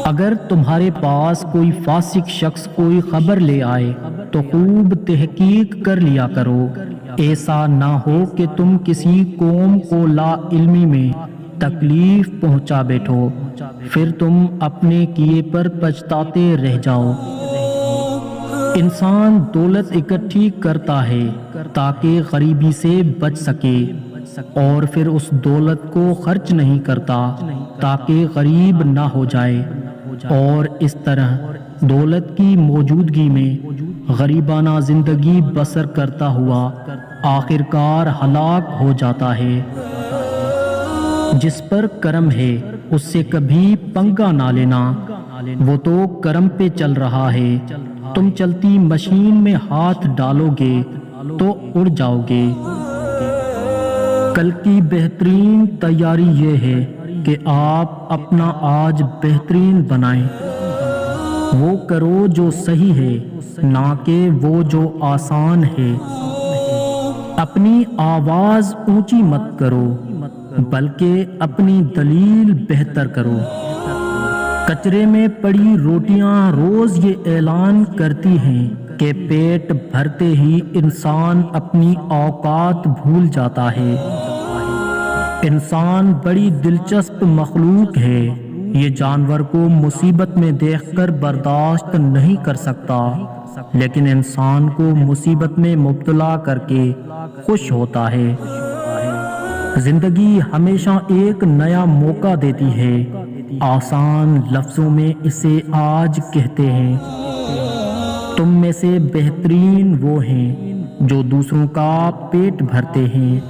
اگر تمہارے پاس کوئی فاسق شخص کوئی خبر لے آئے تو خوب تحقیق کر لیا کرو، ایسا نہ ہو کہ تم کسی قوم کو لا علمی میں تکلیف پہنچا بیٹھو، پھر تم اپنے کیے پر پچھتاتے رہ جاؤ۔ انسان دولت اکٹھی کرتا ہے تاکہ غریبی سے بچ سکے، اور پھر اس دولت کو خرچ نہیں کرتا تاکہ غریب نہ ہو جائے، اور اس طرح دولت کی موجودگی میں غریبانہ زندگی بسر کرتا ہوا آخرکار ہلاک ہو جاتا ہے۔ جس پر کرم ہے اس سے کبھی پنگا نہ لینا، وہ تو کرم پہ چل رہا ہے، تم چلتی مشین میں ہاتھ ڈالو گے تو اڑ جاؤ گے۔ کل کی بہترین تیاری یہ ہے کہ آپ اپنا آج بہترین بنائیں، وہ کرو جو صحیح ہے، نہ کہ وہ جو آسان ہے۔ اپنی آواز اونچی مت کرو بلکہ اپنی دلیل بہتر کرو۔ کچرے میں پڑی روٹیاں روز یہ اعلان کرتی ہیں کہ پیٹ بھرتے ہی انسان اپنی اوقات بھول جاتا ہے۔ انسان بڑی دلچسپ مخلوق ہے، یہ جانور کو مصیبت میں دیکھ کر برداشت نہیں کر سکتا، لیکن انسان کو مصیبت میں مبتلا کر کے خوش ہوتا ہے۔ زندگی ہمیشہ ایک نیا موقع دیتی ہے، آسان لفظوں میں اسے آج کہتے ہیں۔ تم میں سے بہترین وہ ہیں جو دوسروں کا پیٹ بھرتے ہیں۔